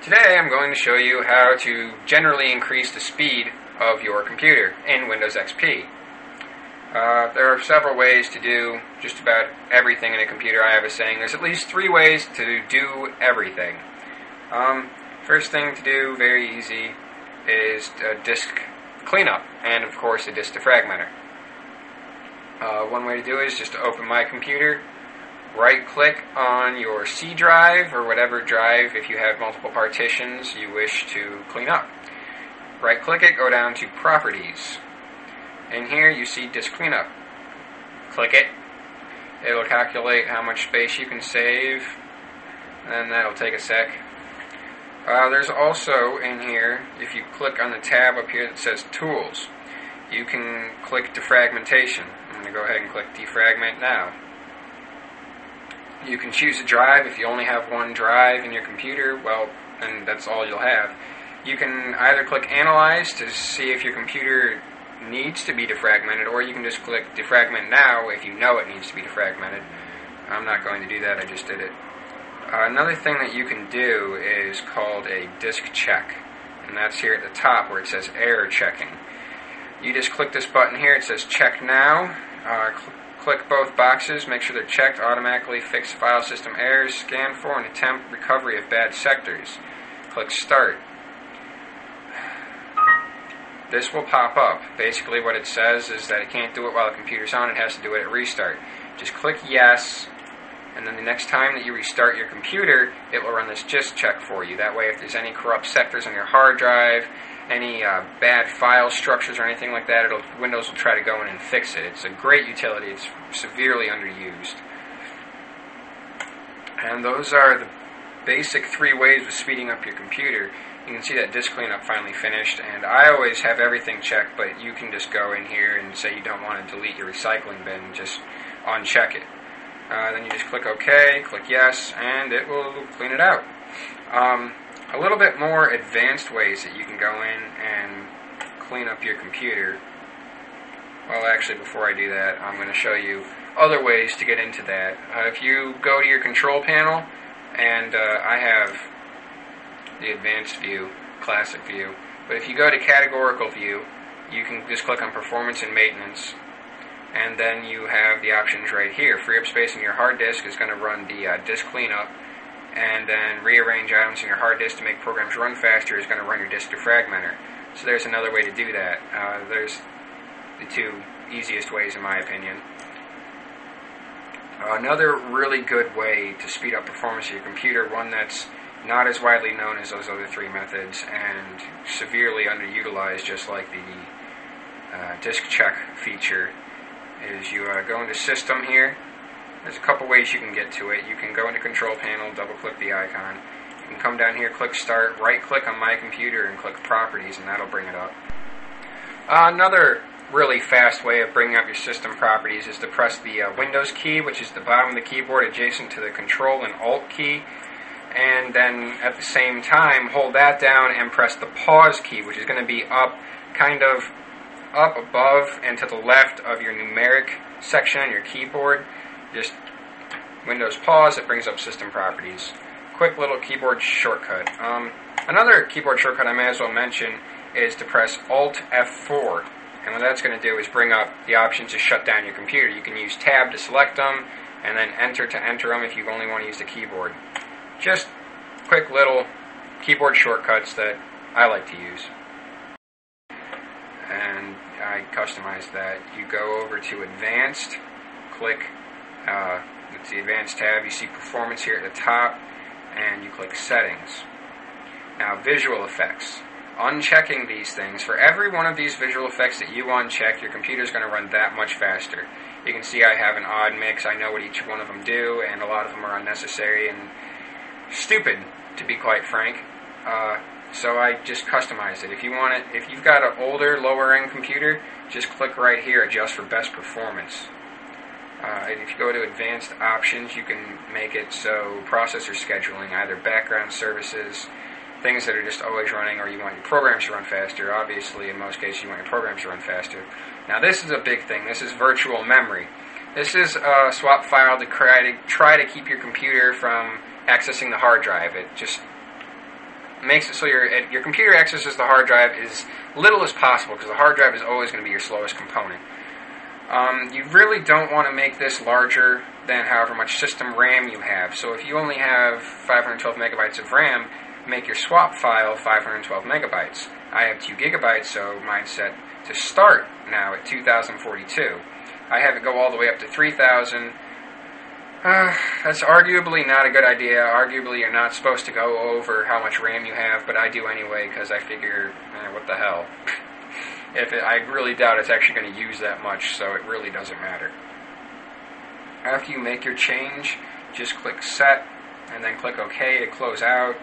Today I'm going to show you how to generally increase the speed of your computer in Windows XP. There are several ways to do just about everything in a computer. I have a saying, there's at least 3 ways to do everything. First thing to do, very easy, is a disk cleanup, and of course a disk defragmenter. One way to do it is just to open my computer, right-click on your C drive or whatever drive, if you have multiple partitions you wish to clean up. Right-click it, go down to Properties. In here you see Disk Cleanup. Click it. It'll calculate how much space you can save, and that'll take a sec. There's also in here, if you click on the tab up here that says Tools, you can click Defragmentation. I'm going to go ahead and click Defragment now. You can choose a drive. If you only have one drive in your computer, well, then that's all you'll have. You can either click Analyze to see if your computer needs to be defragmented, or you can just click Defragment Now if you know it needs to be defragmented. I'm not going to do that, I just did it. Another thing that you can do is called a disk check, and that's here at the top where it says Error Checking. You just click this button here, it says Check Now. Click both boxes, make sure they're checked, automatically fix file system errors, scan for and attempt recovery of bad sectors. Click Start. This will pop up. Basically what it says is that it can't do it while the computer's on, it has to do it at restart. Just click Yes, and then the next time that you restart your computer, it will run this disk check for you. That way if there's any corrupt sectors on your hard drive, any bad file structures or anything like that, Windows will try to go in and fix it. It's a great utility. It's severely underused. And those are the basic 3 ways of speeding up your computer. You can see that disk cleanup finally finished, and I always have everything checked, but you can just go in here and say you don't want to delete your recycling bin, just uncheck it. Then you just click OK, click Yes, and it will clean it out. A little bit more advanced ways that you can go in and clean up your computer. Well, actually, before I do that, I'm going to show you other ways to get into that. If you go to your control panel, and I have the advanced view, classic view, but if you go to categorical view, you can just click on Performance and Maintenance, and then you have the options right here. Free up space in your hard disk is going to run the disk cleanup, and then rearrange items in your hard disk to make programs run faster is going to run your disk defragmenter. So there's another way to do that. There's the 2 easiest ways in my opinion. Another really good way to speed up performance of your computer, one that's not as widely known as those other 3 methods and severely underutilized, just like the disk check feature, is you go into System here. There's a couple ways you can get to it. You can go into Control Panel, double-click the icon. You can come down here, click Start, right-click on My Computer, and click Properties, and that'll bring it up. Another really fast way of bringing up your system properties is to press the Windows key, which is the bottom of the keyboard adjacent to the Control and Alt key, and then at the same time hold that down and press the Pause key, which is going to be up, kind of up above and to the left of your numeric section on your keyboard. Just Windows Pause, it brings up system properties. Quick little keyboard shortcut. Another keyboard shortcut I may as well mention is to press Alt F4. And what that's going to do is bring up the options to shut down your computer. You can use Tab to select them, and then Enter to enter them if you only want to use the keyboard. Just quick little keyboard shortcuts that I like to use. And I customize that. You go over to Advanced, click it's the Advanced tab. You see Performance here at the top, and you click Settings. Now, Visual Effects. Unchecking these things, for every one of these visual effects that you uncheck, your computer's going to run that much faster. You can see I have an odd mix. I know what each one of them do, and a lot of them are unnecessary and stupid, to be quite frank. So I just customized it. If you want it, if you've got an older, lower-end computer, just click right here, Adjust for Best Performance. If you go to Advanced Options, you can make it so processor scheduling, either background services, things that are just always running, or you want your programs to run faster. Obviously, in most cases, you want your programs to run faster. Now, this is a big thing. This is virtual memory. This is a swap file to try to keep your computer from accessing the hard drive. It just makes it so your computer accesses the hard drive as little as possible, because the hard drive is always going to be your slowest component. You really don't want to make this larger than however much system RAM you have. So if you only have 512 megabytes of RAM, make your swap file 512 megabytes. I have 2 gigabytes, so mine's set to start now at 2042. I have it go all the way up to 3000. That's arguably not a good idea. Arguably you're not supposed to go over how much RAM you have, but I do anyway because I figure, what the hell. I really doubt it's actually going to use that much, so it really doesn't matter. After you make your change, just click Set, and then click OK to close out.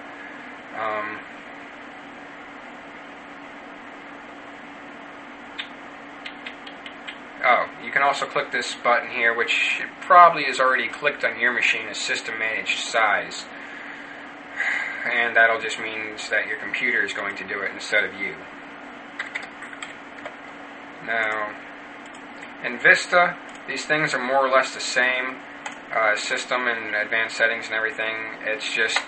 You can also click this button here, which probably is already clicked on your machine as System Managed Size. And that'll just means that your computer is going to do it instead of you. Now, in Vista, these things are more or less the same. System and advanced settings and everything. It's just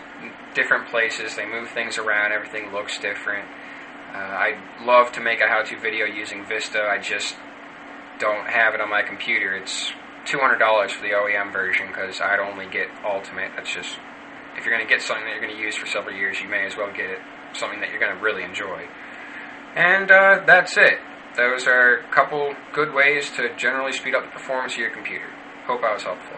different places. They move things around. Everything looks different. I'd love to make a how-to video using Vista. I just don't have it on my computer. It's $200 for the OEM version because I'd only get Ultimate. That's just, if you're going to get something that you're going to use for several years, you may as well get it something that you're going to really enjoy. And that's it. Those are a couple good ways to generally speed up the performance of your computer. Hope I was helpful.